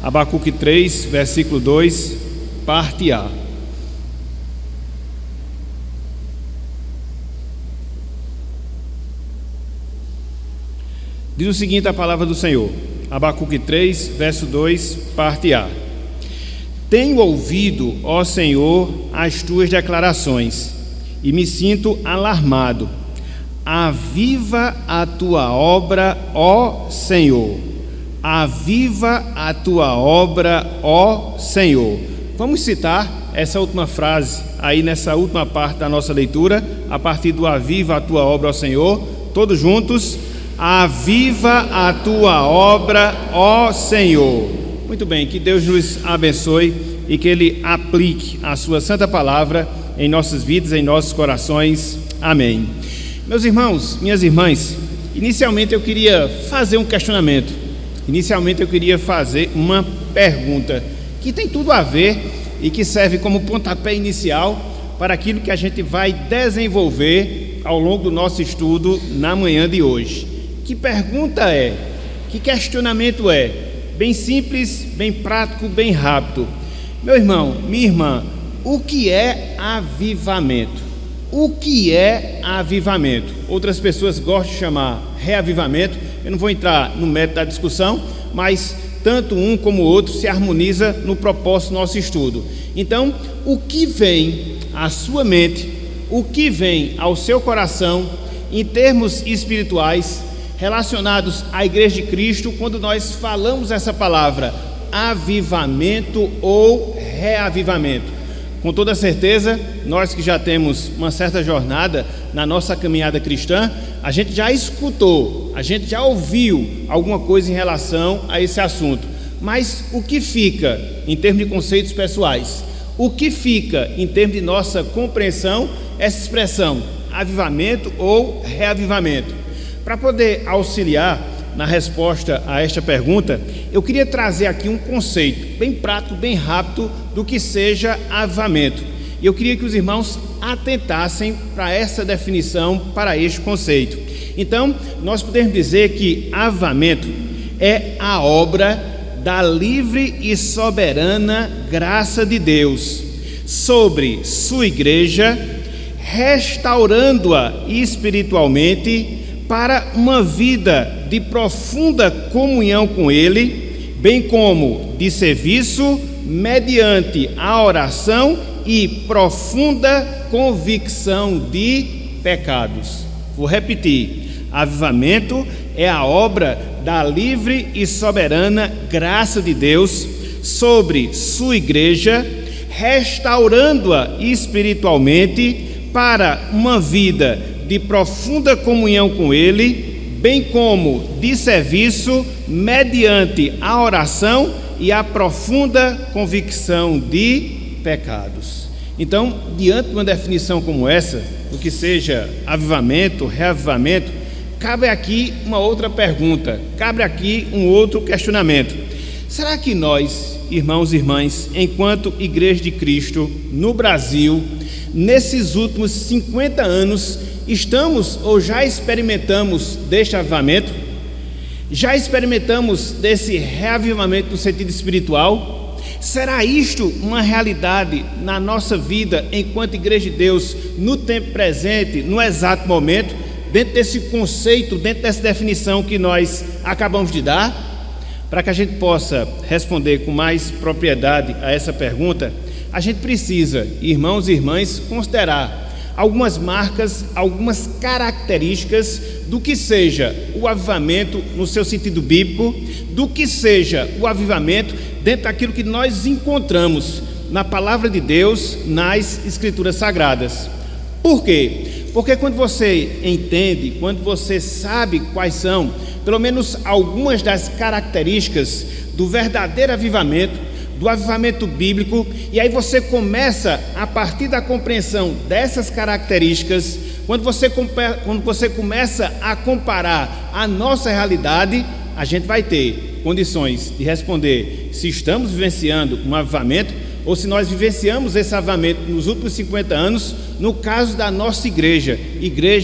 Abacuque 3, versículo 2, parte A. Diz o seguinte a palavra do Senhor, Abacuque 3, verso 2, parte A. Tenho ouvido, ó Senhor, as tuas declarações, e me sinto alarmado. Aviva a tua obra, ó Senhor. Aviva a tua obra, ó Senhor. Vamos citar essa última frase aí nessa última parte da nossa leitura, a partir do aviva a tua obra, ó Senhor, todos juntos. Aviva a tua obra, ó Senhor. Muito bem, que Deus nos abençoe e que Ele aplique a sua santa palavra em nossas vidas, em nossos corações. Amém. Meus irmãos, minhas irmãs, inicialmente eu queria fazer um questionamento. Inicialmente eu queria fazer uma pergunta que tem tudo a ver e que serve como pontapé inicial para aquilo que a gente vai desenvolver ao longo do nosso estudo na manhã de hoje. Que pergunta é? Que questionamento é? Bem simples, bem prático, bem rápido. Meu irmão, minha irmã, o que é avivamento? O que é avivamento? Outras pessoas gostam de chamar reavivamento. Eu não vou entrar no mérito da discussão, mas tanto um como o outro se harmoniza no propósito do nosso estudo. Então, o que vem à sua mente, o que vem ao seu coração, em termos espirituais, relacionados à Igreja de Cristo, quando nós falamos essa palavra avivamento ou reavivamento? Com toda certeza, nós que já temos uma certa jornada na nossa caminhada cristã, a gente já escutou, a gente já ouviu alguma coisa em relação a esse assunto. Mas o que fica em termos de conceitos pessoais? O que fica em termos de nossa compreensão, essa expressão avivamento ou reavivamento? Para poder auxiliar na resposta a esta pergunta, eu queria trazer aqui um conceito bem prático, bem rápido do que seja avivamento. E eu queria que os irmãos atentassem para essa definição, para este conceito. Então, nós podemos dizer que avivamento é a obra da livre e soberana graça de Deus sobre sua igreja, restaurando-a espiritualmente para uma vida de profunda comunhão com Ele, bem como de serviço mediante a oração e profunda convicção de pecados. Vou repetir: avivamento é a obra da livre e soberana graça de Deus sobre sua igreja, restaurando-a espiritualmente para uma vida de profunda comunhão com Ele, bem como de serviço mediante a oração e a profunda convicção de pecados. Então, diante de uma definição como essa, do que seja avivamento, reavivamento, cabe aqui uma outra pergunta, cabe aqui um outro questionamento. Será que nós, irmãos e irmãs, enquanto Igreja de Cristo no Brasil, nesses últimos 50 anos, estamos ou já experimentamos deste avivamento? Já experimentamos desse reavivamento no sentido espiritual? Será isto uma realidade na nossa vida enquanto Igreja de Deus, no tempo presente, no exato momento, dentro desse conceito, dentro dessa definição que nós acabamos de dar? Para que a gente possa responder com mais propriedade a essa pergunta, a gente precisa, irmãos e irmãs, considerar algumas marcas, algumas características do que seja o avivamento no seu sentido bíblico, do que seja o avivamento dentro daquilo que nós encontramos na palavra de Deus, nas Escrituras Sagradas. Por quê? Porque quando você entende, quando você sabe quais são, pelo menos algumas das características do verdadeiro avivamento, do avivamento bíblico, e aí você começa, a partir da compreensão dessas características, quando você começa a comparar a nossa realidade, a gente vai ter condições de responder se estamos vivenciando um avivamento ou se nós vivenciamos esse avivamento nos últimos 50 anos, no caso da nossa igreja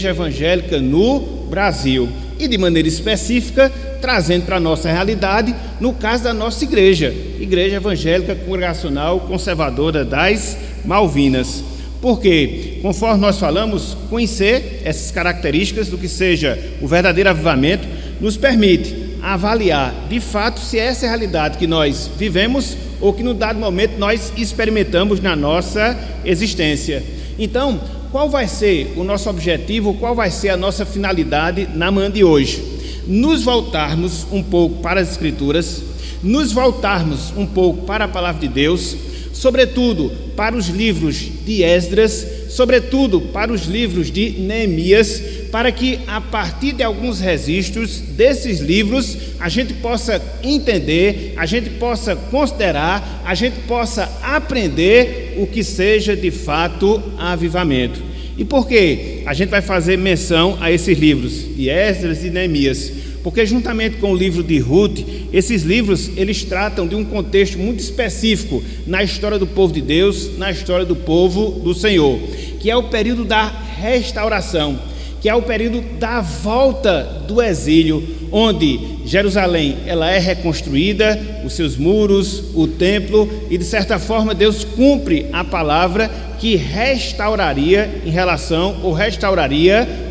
evangélica no Brasil. e de maneira específica trazendo para a nossa realidade, no caso da nossa igreja evangélica congregacional conservadora das Malvinas. Porque, conforme nós falamos, conhecer essas características do que seja o verdadeiro avivamento nos permite avaliar de fato se essa é a realidade que nós vivemos ou que no dado momento nós experimentamos na nossa existência. Então, qual vai ser o nosso objetivo, qual vai ser a nossa finalidade na manhã de hoje? Nos voltarmos um pouco para as Escrituras, nos voltarmos um pouco para a Palavra de Deus, sobretudo para os livros de Esdras, sobretudo para os livros de Neemias, para que a partir de alguns registros desses livros a gente possa entender, a gente possa considerar, a gente possa aprender o que seja de fato avivamento. E por que a gente vai fazer menção a esses livros de Esdras e Neemias? Porque juntamente com o livro de Ruth, esses livros eles tratam de um contexto muito específico na história do povo de Deus, na história do povo do Senhor, que é o período da restauração, que é o período da volta do exílio, onde Jerusalém ela é reconstruída, os seus muros, o templo, e de certa forma Deus cumpre a palavra que restauraria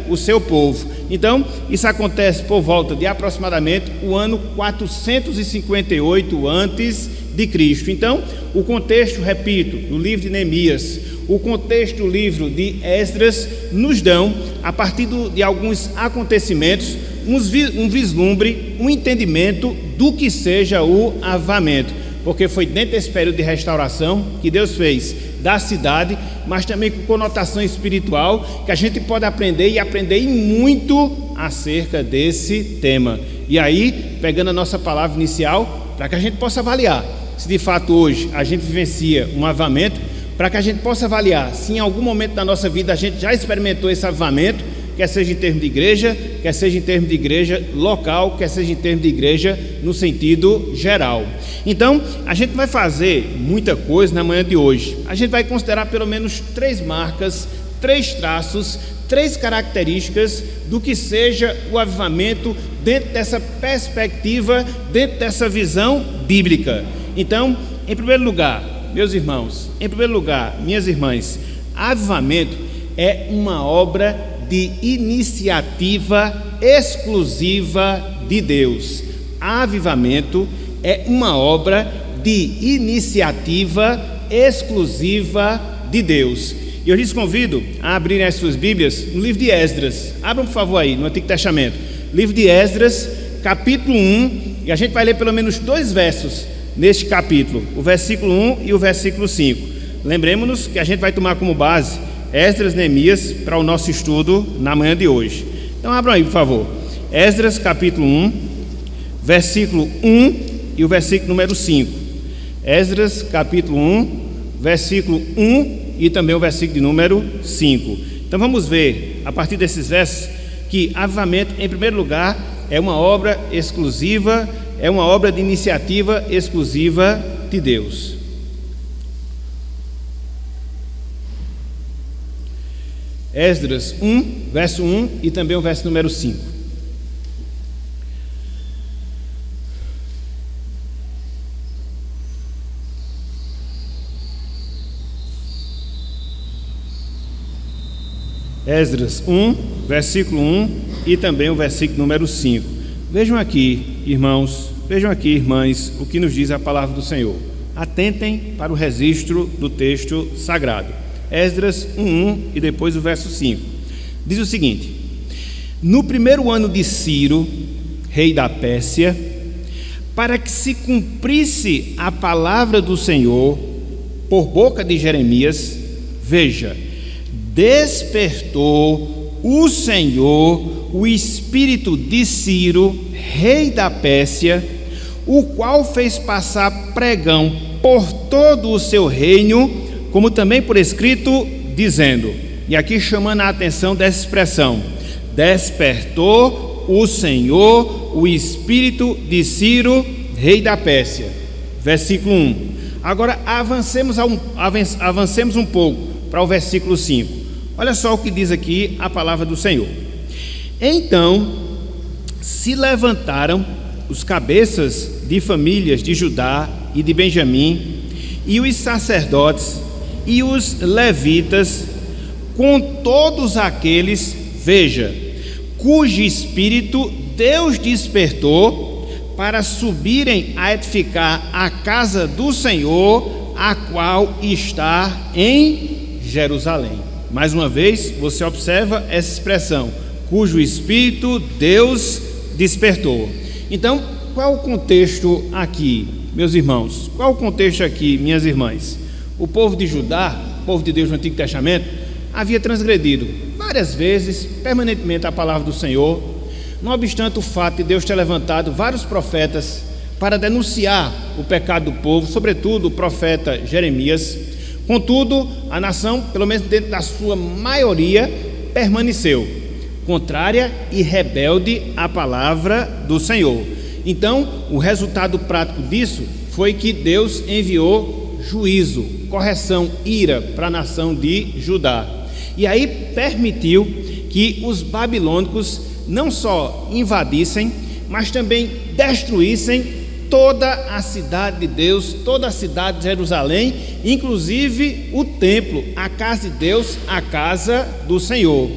o seu povo. Então, isso acontece por volta de aproximadamente o ano 458 antes de Cristo. Então, o contexto, repito, do livro de Neemias, o contexto do livro de Esdras nos dão, a partir de alguns acontecimentos, um vislumbre, um entendimento do que seja o avivamento, porque foi dentro desse período de restauração que Deus fez da cidade, mas também com conotação espiritual, que a gente pode aprender e aprender muito acerca desse tema. E aí, pegando a nossa palavra inicial, para que a gente possa avaliar se de fato hoje a gente vivencia um avivamento, para que a gente possa avaliar se em algum momento da nossa vida a gente já experimentou esse avivamento, quer seja em termos de igreja, quer seja em termos de igreja local, quer seja em termos de igreja no sentido geral. Então, a gente vai fazer muita coisa na manhã de hoje. A gente vai considerar pelo menos 3 marcas, 3 traços, 3 características do que seja o avivamento dentro dessa perspectiva, dentro dessa visão bíblica. Então, em primeiro lugar, meus irmãos, em primeiro lugar, minhas irmãs, avivamento é uma obra de iniciativa exclusiva de Deus. Avivamento é uma obra de iniciativa exclusiva de Deus. E eu lhes convido a abrirem as suas Bíblias no livro de Esdras. Abram, por favor, aí, no Antigo Testamento. Livro de Esdras, capítulo 1, e a gente vai ler pelo menos 2 versos neste capítulo, o versículo 1 e o versículo 5. Lembremos-nos que a gente vai tomar como base Esdras, Neemias, para o nosso estudo na manhã de hoje. Então abram aí, por favor. Esdras, capítulo 1, versículo 1 e o versículo número 5. Esdras, capítulo 1, versículo 1 e também o versículo de número 5. Então vamos ver, a partir desses versos, que avivamento, em primeiro lugar, é uma obra exclusiva, é uma obra de iniciativa exclusiva de Deus. Esdras 1, verso 1 e também o verso número 5. Esdras 1, versículo 1 e também o versículo número 5. Vejam aqui, irmãos, vejam aqui, irmãs, o que nos diz a palavra do Senhor. Atentem para o registro do texto sagrado. Esdras 1 e depois o verso 5. Diz o seguinte: no primeiro ano de Ciro, rei da Pérsia, para que se cumprisse a palavra do Senhor por boca de Jeremias, veja, despertou o Senhor o espírito de Ciro, rei da Pérsia, o qual fez passar pregão por todo o seu reino, como também por escrito, dizendo, e aqui chamando a atenção dessa expressão, despertou o Senhor o espírito de Ciro, rei da Pérsia. Versículo 1. Agora avancemos um pouco para o versículo 5. Olha só o que diz aqui a palavra do Senhor. Então se levantaram os cabeças de famílias de Judá e de Benjamim, e os sacerdotes e os levitas, com todos aqueles, veja, cujo espírito Deus despertou para subirem a edificar a casa do Senhor, a qual está em Jerusalém. Mais uma vez, você observa essa expressão, cujo espírito Deus despertou. Então, qual é o contexto aqui, meus irmãos? Qual é o contexto aqui, minhas irmãs? O povo de Judá, o povo de Deus no Antigo Testamento, havia transgredido várias vezes, permanentemente, a palavra do Senhor. Não obstante o fato de Deus ter levantado vários profetas para denunciar o pecado do povo, sobretudo o profeta Jeremias, contudo, a nação, pelo menos dentro da sua maioria, permaneceu contrária e rebelde à palavra do Senhor. Então, o resultado prático disso foi que Deus enviou juízo, correção, ira para a nação de Judá. E aí permitiu que os babilônicos não só invadissem, mas também destruíssem toda a cidade de Deus, toda a cidade de Jerusalém, inclusive o templo, a casa de Deus, a casa do Senhor.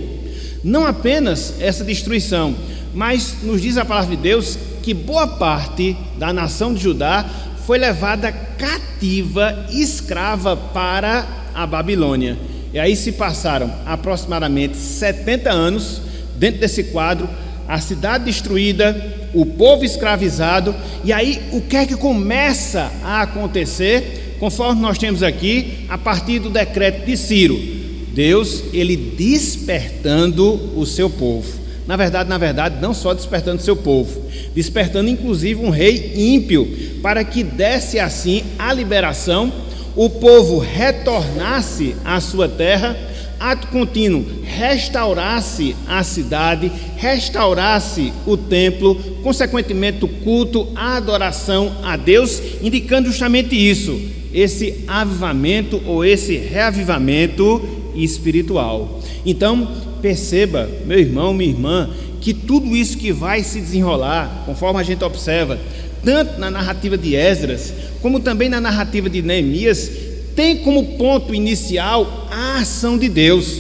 Não apenas essa destruição, mas nos diz a palavra de Deus que boa parte da nação de Judá foi levada cativa, escrava para a Babilônia. E aí se passaram aproximadamente 70 anos dentro desse quadro, a cidade destruída, o povo escravizado. E aí o que é que começa a acontecer? Conforme nós temos aqui, a partir do decreto de Ciro, Deus, ele despertando o seu povo. Na verdade, não só despertando o seu povo, despertando inclusive um rei ímpio, para que desse assim a liberação, o povo retornasse à sua terra, ato contínuo, restaurasse a cidade, restaurasse o templo, consequentemente o culto, a adoração a Deus, indicando justamente isso, esse avivamento ou esse reavivamento espiritual. Então, perceba, meu irmão, minha irmã, que tudo isso que vai se desenrolar, conforme a gente observa, tanto na narrativa de Esdras, como também na narrativa de Neemias, tem como ponto inicial a ação de Deus,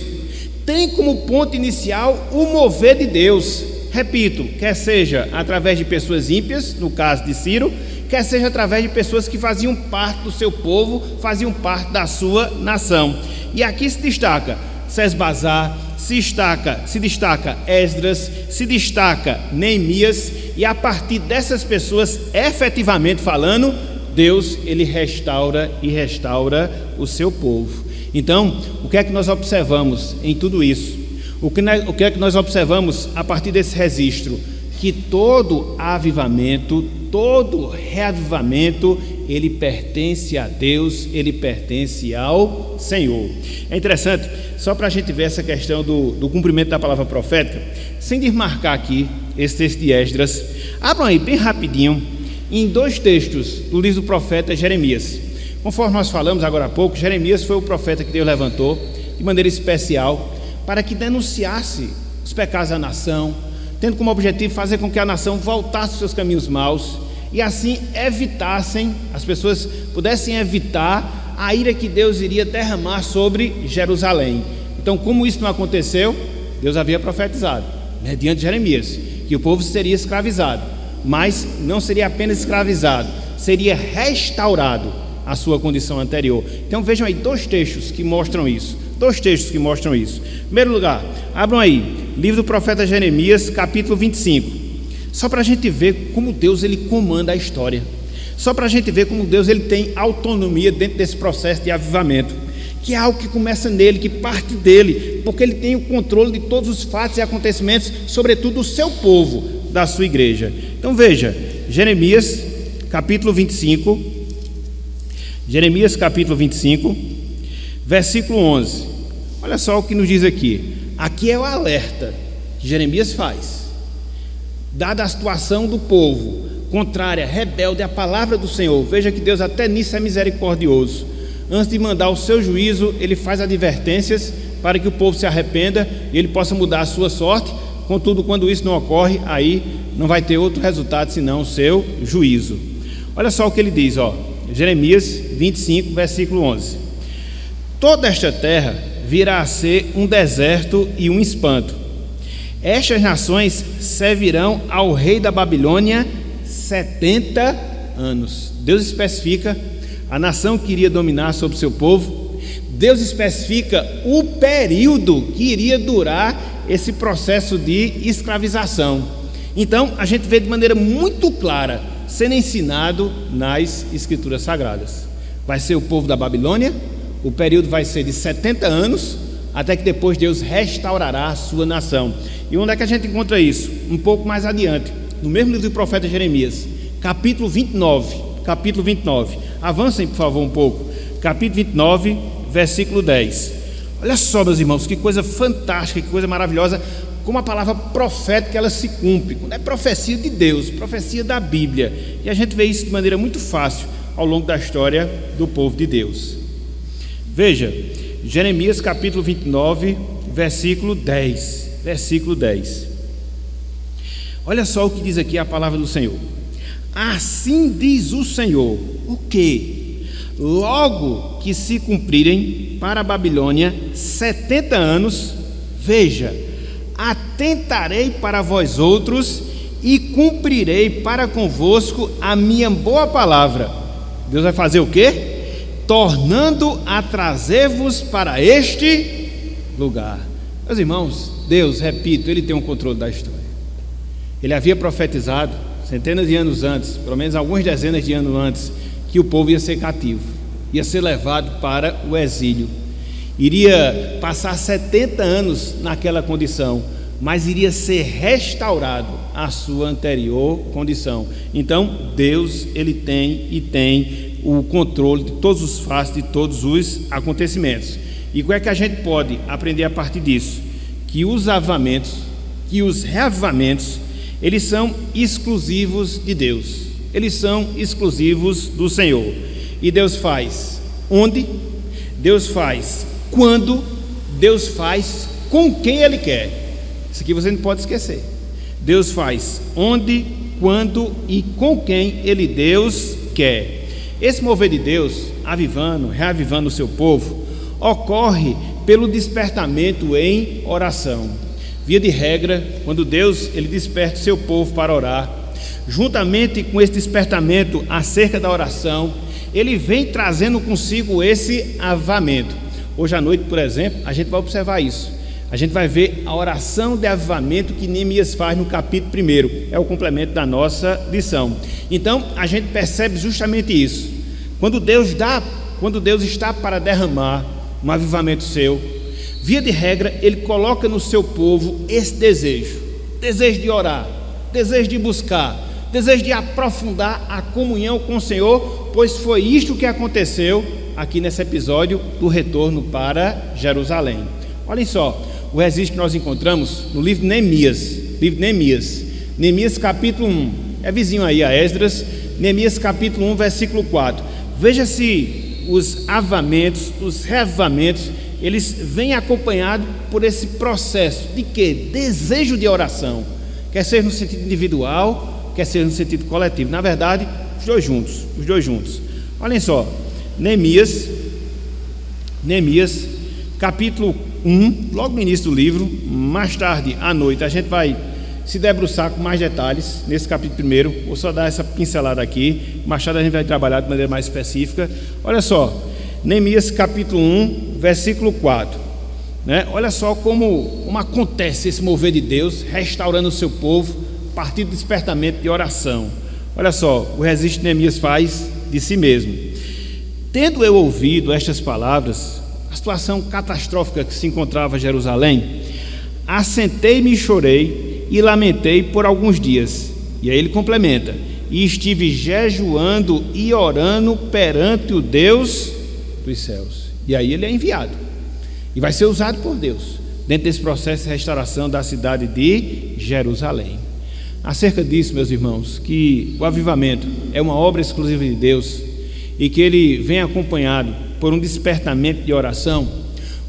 tem como ponto inicial o mover de Deus. Repito, quer seja através de pessoas ímpias, no caso de Ciro, quer seja através de pessoas que faziam parte do seu povo, faziam parte da sua nação. E aqui se destaca Sesbazar, se destaca Esdras, se destaca Neemias, e a partir dessas pessoas, efetivamente falando, Deus, ele restaura o seu povo. Então, o que é que nós observamos em tudo isso? O que é que nós observamos a partir desse registro? Que todo avivamento, todo reavivamento, ele pertence a Deus, ele pertence ao Senhor. É interessante, só para a gente ver essa questão do cumprimento da palavra profética, sem desmarcar aqui esse texto de Esdras, abram aí bem rapidinho, em dois textos do livro do profeta Jeremias. Conforme nós falamos agora há pouco, Jeremias foi o profeta que Deus levantou de maneira especial para que denunciasse os pecados da nação, tendo como objetivo fazer com que a nação voltasse aos seus caminhos maus e assim evitassem, as pessoas pudessem evitar a ira que Deus iria derramar sobre Jerusalém. Então, como isso não aconteceu, Deus havia profetizado, mediante Jeremias, que o povo seria escravizado, mas não seria apenas escravizado, seria restaurado à sua condição anterior. Então vejam aí dois textos que mostram isso. Em primeiro lugar, abram aí, livro do profeta Jeremias, capítulo 25. Só para a gente ver como Deus ele comanda a história. Só para a gente ver como Deus ele tem autonomia dentro desse processo de avivamento, que é algo que começa nele, que parte dele, porque ele tem o controle de todos os fatos e acontecimentos, sobretudo do seu povo, da sua igreja. Então veja, Jeremias capítulo 25, versículo 11. Olha só o que nos diz aqui. Aqui é o alerta que Jeremias faz. Dada a situação do povo contrária, rebelde à palavra do Senhor, veja que Deus até nisso é misericordioso. Antes de mandar o seu juízo, ele faz advertências para que o povo se arrependa e ele possa mudar a sua sorte, Contudo, quando isso não ocorre, aí não vai ter outro resultado senão o seu juízo. Olha só o que ele diz, Jeremias 25, versículo 11: toda esta terra virá a ser um deserto e um espanto. Estas nações servirão ao rei da Babilônia 70 anos. Deus especifica a nação que iria dominar sobre o seu povo. Deus especifica o período que iria durar esse processo de escravização. Então, a gente vê de maneira muito clara sendo ensinado nas Escrituras Sagradas. Vai ser o povo da Babilônia, o período vai ser de 70 anos, até que depois Deus restaurará a sua nação. E onde é que a gente encontra isso? Um pouco mais adiante, no mesmo livro do profeta Jeremias, capítulo 29. Avancem, por favor, um pouco. Capítulo 29, versículo 10. Olha só, meus irmãos, que coisa fantástica, que coisa maravilhosa, como a palavra profética ela se cumpre. Quando é profecia de Deus, profecia da Bíblia. E a gente vê isso de maneira muito fácil ao longo da história do povo de Deus. Veja, Jeremias capítulo 29, versículo 10. Versículo 10. Olha só o que diz aqui a palavra do Senhor. Assim diz o Senhor, o quê? Logo que se cumprirem para a Babilônia 70 anos, veja, atentarei para vós outros e cumprirei para convosco a minha boa palavra. Deus vai fazer o quê? Tornando a trazer-vos para este lugar. Meus irmãos, Deus, repito, Ele tem o controle da história. Ele havia profetizado centenas de anos antes, pelo menos algumas dezenas de anos antes, que o povo ia ser cativo, ia ser levado para o exílio, iria passar 70 anos naquela condição, mas iria ser restaurado à sua anterior condição. Então Deus, Ele tem o controle de todos os fatos, de todos os acontecimentos. E o que é que a gente pode aprender a partir disso? Que os avivamentos, que os reavivamentos, eles são exclusivos de Deus, eles são exclusivos do Senhor. E Deus faz onde, Deus faz quando, Deus faz com quem Ele quer. Isso aqui você não pode esquecer. Deus faz onde, quando e com quem Deus quer. Esse mover de Deus, avivando, reavivando o seu povo, ocorre pelo despertamento em oração. Via de regra, quando Deus ele desperta o seu povo para orar, juntamente com esse despertamento acerca da oração, Ele vem trazendo consigo esse avivamento. Hoje à noite, por exemplo, a gente vai observar isso. A gente vai ver a oração de avivamento que Neemias faz no capítulo 1. É o complemento da nossa lição. Então, a gente percebe justamente isso. Quando Deus está para derramar um avivamento seu, via de regra, Ele coloca no seu povo esse desejo de orar, desejo de buscar, desejo de aprofundar a comunhão com o Senhor, pois foi isto que aconteceu aqui nesse episódio do retorno para Jerusalém. Olhem só, o registro que nós encontramos no livro de Neemias, Neemias capítulo 1, é vizinho aí a Esdras, Neemias capítulo 1, versículo 4. Veja se os avivamentos, os reavivamentos, eles vêm acompanhados por esse processo de quê? Desejo de oração, quer seja no sentido individual, quer seja no sentido coletivo. Na verdade, os dois juntos. Olhem só, Neemias capítulo 1, logo no início do livro. Mais tarde à noite a gente vai se debruçar com mais detalhes nesse capítulo 1. Vou só dar essa pincelada aqui, mais tarde a gente vai trabalhar de maneira mais específica. Olha só, Neemias capítulo 1, versículo 4, né? Olha só como acontece esse mover de Deus, restaurando o seu povo, a partir do despertamento de oração. Olha só, o registro de Neemias faz de si mesmo. Tendo eu ouvido estas palavras, a situação catastrófica que se encontrava em Jerusalém, assentei-me e chorei e lamentei por alguns dias. E aí ele complementa: e estive jejuando e orando perante o Deus dos céus. E aí ele é enviado e vai ser usado por Deus dentro desse processo de restauração da cidade de Jerusalém. Acerca disso, meus irmãos, que o avivamento é uma obra exclusiva de Deus e que ele vem acompanhado por um despertamento de oração,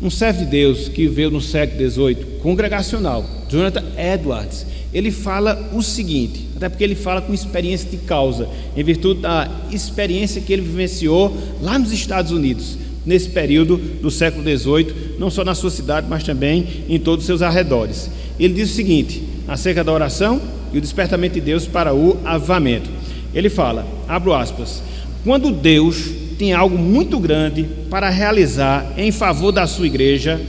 Um servo de Deus que veio no século XVIII, congregacional, Jonathan Edwards, ele fala o seguinte, até porque ele fala com experiência de causa, em virtude da experiência que ele vivenciou lá nos Estados Unidos, nesse período do século XVIII, não só na sua cidade, mas também em todos os seus arredores. Ele diz o seguinte, acerca da oração e o despertamento de Deus para o avivamento. Ele fala, abro aspas, quando Deus tem algo muito grande para realizar em favor da sua igreja,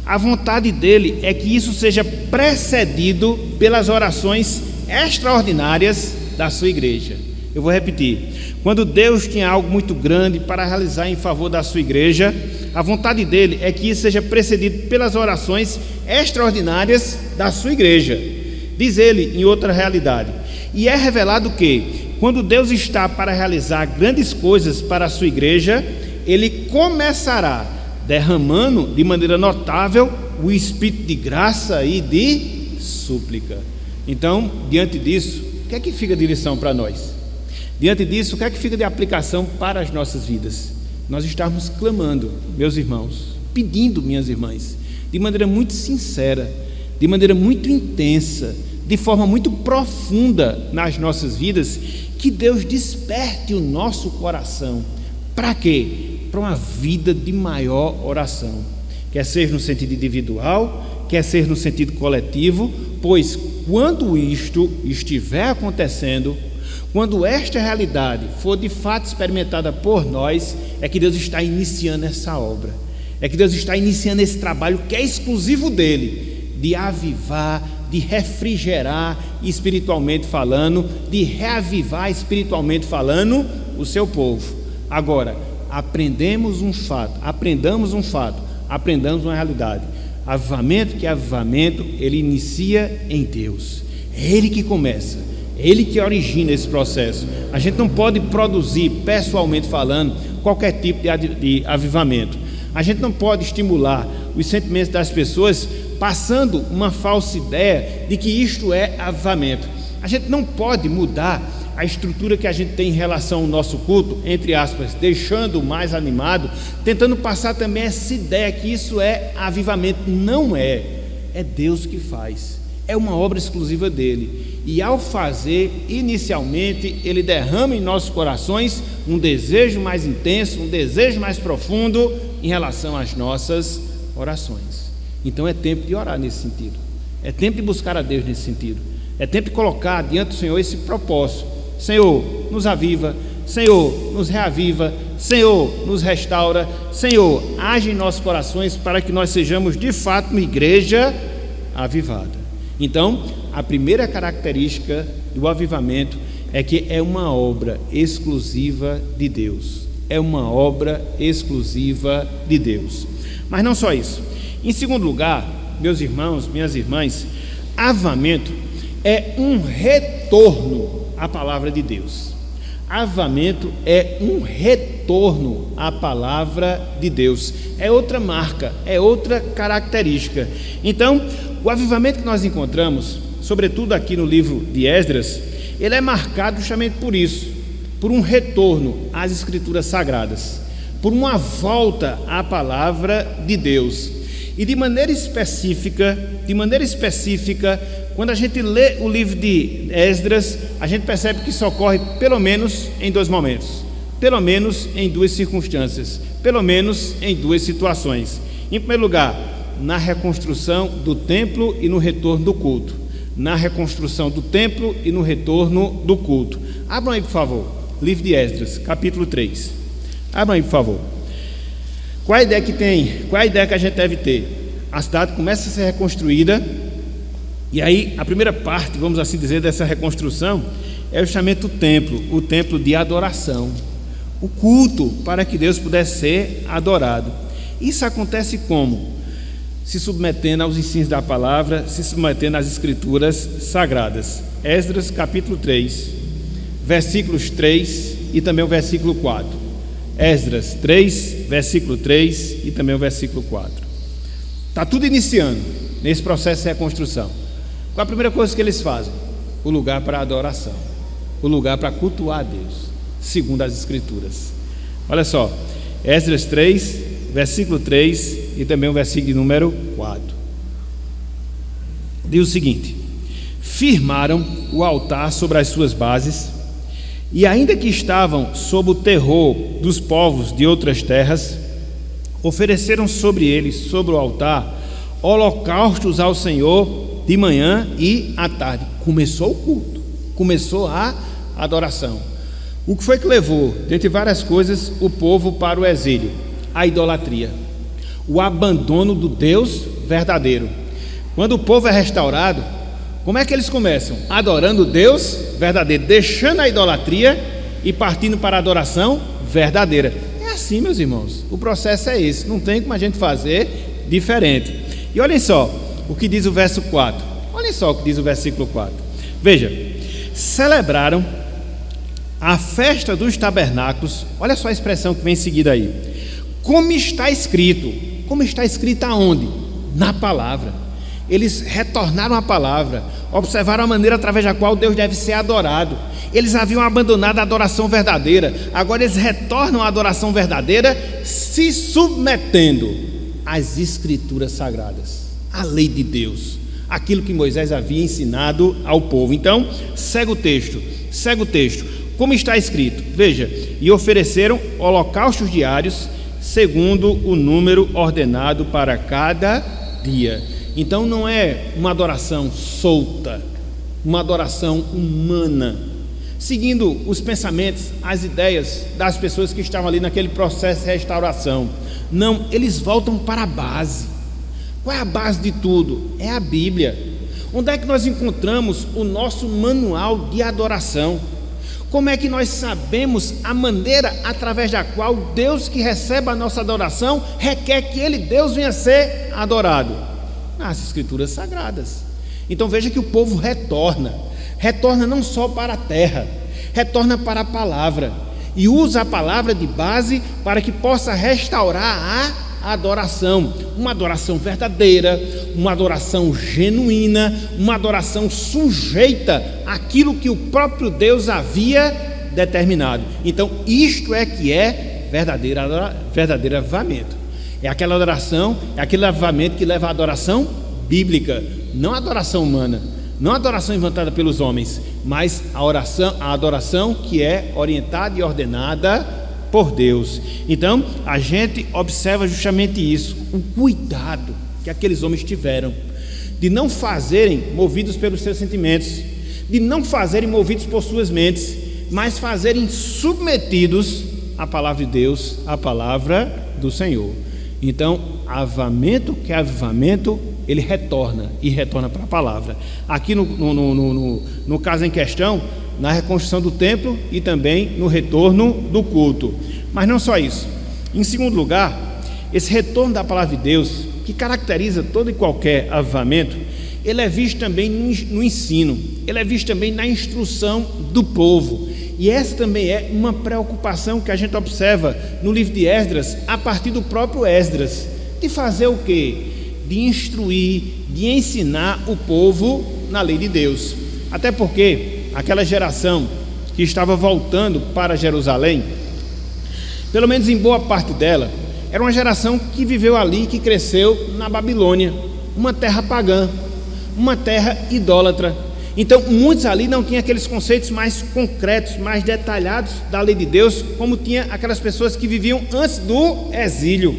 a vontade dele é que isso seja precedido pelas orações extraordinárias da sua igreja. Eu vou repetir, quando Deus tem algo muito grande para realizar em favor da sua igreja, a vontade dele é que isso seja precedido pelas orações extraordinárias da sua igreja. Diz ele em outra realidade, e é revelado que quando Deus está para realizar grandes coisas para a sua igreja, ele começará derramando de maneira notável o espírito de graça e de súplica. Então, diante disso, o que é que fica de lição para nós? Diante disso, o que é que fica de aplicação para as nossas vidas? Nós estamos clamando, meus irmãos, pedindo, minhas irmãs, de maneira muito sincera, de maneira muito intensa, de forma muito profunda nas nossas vidas, que Deus desperte o nosso coração. Para quê? Para uma vida de maior oração, quer seja no sentido individual, quer seja no sentido coletivo, pois quando isto estiver acontecendo, quando esta realidade for de fato experimentada por nós, é que Deus está iniciando essa obra, é que Deus está iniciando esse trabalho que é exclusivo dele, de avivar, de refrigerar espiritualmente falando, de reavivar espiritualmente falando o seu povo. Agora, aprendamos um fato, aprendamos uma realidade. Avivamento que é avivamento, ele inicia em Deus. É Ele que começa, é Ele que origina esse processo. A gente não pode produzir, pessoalmente falando, qualquer tipo de avivamento. A gente não pode estimular os sentimentos das pessoas passando uma falsa ideia de que isto é avivamento. A gente não pode mudar a estrutura que a gente tem em relação ao nosso culto, entre aspas, deixando mais animado, tentando passar também essa ideia que isso é avivamento. Não é, é Deus que faz, é uma obra exclusiva dele, e ao fazer, inicialmente, ele derrama em nossos corações um desejo mais intenso, um desejo mais profundo em relação às nossas orações. Então é tempo de orar nesse sentido, é tempo de buscar a Deus nesse sentido, é tempo de colocar diante do Senhor esse propósito. Senhor, nos aviva, Senhor, nos reaviva, Senhor, nos restaura, Senhor, age em nossos corações para que nós sejamos de fato uma igreja avivada. Então, a primeira característica do avivamento é que é uma obra exclusiva de Deus, é uma obra exclusiva de Deus. Mas não só isso. Em segundo lugar, meus irmãos, minhas irmãs, avivamento é um retorno à palavra de Deus. Avivamento é um retorno à palavra de Deus, é outra marca, é outra característica. Então, o avivamento que nós encontramos, sobretudo aqui no livro de Esdras, ele é marcado justamente por isso, por um retorno às escrituras sagradas, por uma volta à palavra de Deus. E de maneira específica, quando a gente lê o livro de Esdras, a gente percebe que isso ocorre pelo menos em dois momentos, pelo menos em duas circunstâncias, pelo menos em duas situações. Em primeiro lugar, na reconstrução do templo e no retorno do culto. Na reconstrução do templo e no retorno do culto. Abram aí, por favor, livro de Esdras, capítulo 3. Abram aí, por favor. Qual a ideia que tem? Qual a ideia que a gente deve ter? A cidade começa a ser reconstruída, e aí a primeira parte, vamos assim dizer, dessa reconstrução é justamente o templo de adoração, o culto para que Deus pudesse ser adorado. Isso acontece como? Se submetendo aos ensinos da palavra, se submetendo às escrituras sagradas. Esdras capítulo 3, versículos 3 e também o versículo 4. Esdras 3, versículo 3 e também o versículo 4. Está tudo iniciando nesse processo de reconstrução. Qual a primeira coisa que eles fazem? O lugar para adoração, o lugar para cultuar a Deus, segundo as escrituras. Olha só, Esdras 3, versículo 3 e também o versículo de número 4. Diz o seguinte: firmaram o altar sobre as suas bases, e ainda que estavam sob o terror dos povos de outras terras, ofereceram sobre eles, sobre o altar, holocaustos ao Senhor de manhã e à tarde. Começou o culto, começou a adoração. O que foi que levou, dentre várias coisas, o povo para o exílio? A idolatria, o abandono do Deus verdadeiro. Quando o povo é restaurado, como é que eles começam? Adorando o Deus verdadeiro, deixando a idolatria e partindo para a adoração verdadeira. É assim, meus irmãos, o processo é esse, não tem como a gente fazer diferente. E olhem só o que diz o verso 4, olhem só o que diz o versículo 4. Veja: celebraram a festa dos tabernáculos. Olha só a expressão que vem em seguida aí: como está escrito. Como está escrito aonde? Na palavra. Eles retornaram à palavra, observaram a maneira através da qual Deus deve ser adorado. Eles haviam abandonado a adoração verdadeira, agora eles retornam à adoração verdadeira, se submetendo às escrituras sagradas, à lei de Deus, aquilo que Moisés havia ensinado ao povo. Então, segue o texto. Como está escrito, veja: e ofereceram holocaustos diários, segundo o número ordenado para cada dia. Então não é uma adoração solta, uma adoração humana, seguindo os pensamentos, as ideias das pessoas que estavam ali naquele processo de restauração. Não, eles voltam para a base. Qual é a base de tudo? É a Bíblia. Onde é que nós encontramos o nosso manual de adoração? Como é que nós sabemos a maneira através da qual Deus que recebe a nossa adoração requer que Ele, Deus, venha ser adorado? Nas escrituras sagradas. Então veja que o povo retorna não só para a terra, retorna para a palavra, e usa a palavra de base para que possa restaurar a adoração, uma adoração verdadeira, uma adoração genuína, uma adoração sujeita àquilo que o próprio Deus havia determinado. Então isto é que é verdadeiro avivamento. É aquela adoração, é aquele avivamento que leva à adoração bíblica, não a adoração humana, não a adoração inventada pelos homens, mas a adoração que é orientada e ordenada por Deus. Então, a gente observa justamente isso, o cuidado que aqueles homens tiveram de não fazerem movidos pelos seus sentimentos, de não fazerem movidos por suas mentes, mas fazerem submetidos à palavra de Deus, à palavra do Senhor. Então, avivamento que é avivamento, ele retorna para a palavra. Aqui no caso em questão, na reconstrução do templo e também no retorno do culto. Mas não só isso. Em segundo lugar, esse retorno da palavra de Deus, que caracteriza todo e qualquer avivamento, ele é visto também no ensino, ele é visto também na instrução do povo. E essa também é uma preocupação que a gente observa no livro de Esdras, a partir do próprio Esdras, de fazer o quê? De instruir, de ensinar o povo na lei de Deus. Até porque aquela geração que estava voltando para Jerusalém, pelo menos em boa parte dela, era uma geração que viveu ali, que cresceu na Babilônia, uma terra pagã, uma terra idólatra. Então muitos ali não tinham aqueles conceitos mais concretos, mais detalhados da lei de Deus, como tinha aquelas pessoas que viviam antes do exílio.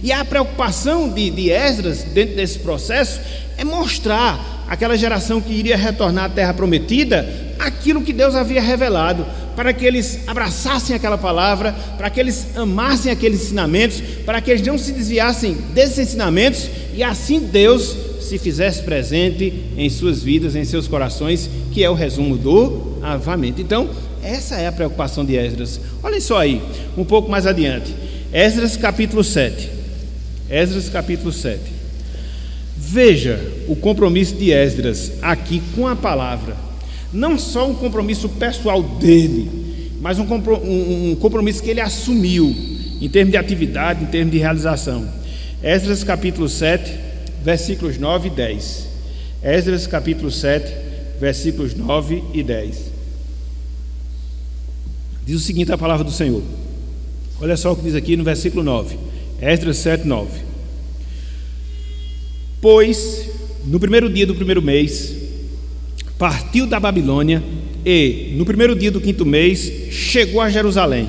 E a preocupação de Esdras dentro desse processo é mostrar àquela geração que iria retornar à terra prometida aquilo que Deus havia revelado, para que eles abraçassem aquela palavra, para que eles amassem aqueles ensinamentos, para que eles não se desviassem desses ensinamentos, e assim Deus se fizesse presente em suas vidas, em seus corações, que é o resumo do avivamento. Então, essa é a preocupação de Esdras. Olhem só aí, um pouco mais adiante, Esdras capítulo 7. Esdras capítulo 7. Veja o compromisso de Esdras aqui com a palavra. Não só um compromisso pessoal dele, mas um compromisso que ele assumiu em termos de atividade, em termos de realização. Esdras capítulo 7, versículos 9 e 10. Esdras capítulo 7, versículos 9 e 10. Diz o seguinte a palavra do Senhor. Olha só o que diz aqui no versículo 9. Esdras 7, 9. Pois, no primeiro dia do primeiro mês, partiu da Babilônia e, no primeiro dia do quinto mês, chegou a Jerusalém,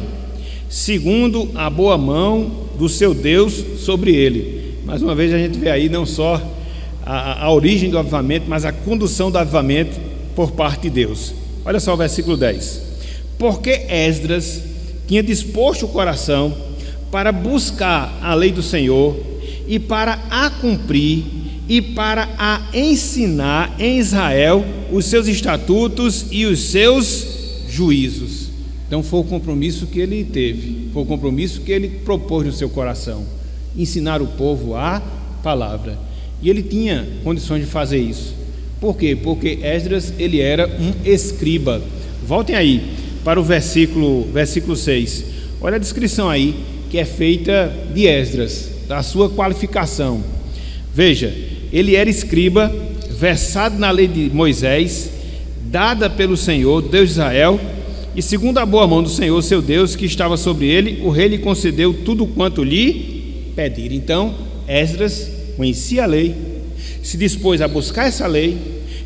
segundo a boa mão do seu Deus sobre ele. Mais uma vez a gente vê aí não só a origem do avivamento, mas a condução do avivamento por parte de Deus. Olha só o versículo 10. Porque Esdras tinha disposto o coração para buscar a lei do Senhor e para a cumprir e para a ensinar em Israel os seus estatutos e os seus juízos. Então foi o compromisso que ele teve, foi o compromisso que ele propôs no seu coração, ensinar o povo a palavra. E ele tinha condições de fazer isso. Por quê? Porque Esdras, ele era um escriba. Voltem aí para o versículo 6. Olha a descrição aí que é feita de Esdras, da sua qualificação. Veja, ele era escriba, versado na lei de Moisés, dada pelo Senhor, Deus de Israel, e segundo a boa mão do Senhor, seu Deus, que estava sobre ele, o rei lhe concedeu tudo quanto lhe pedir. Então, Esdras conhecia a lei, se dispôs a buscar essa lei,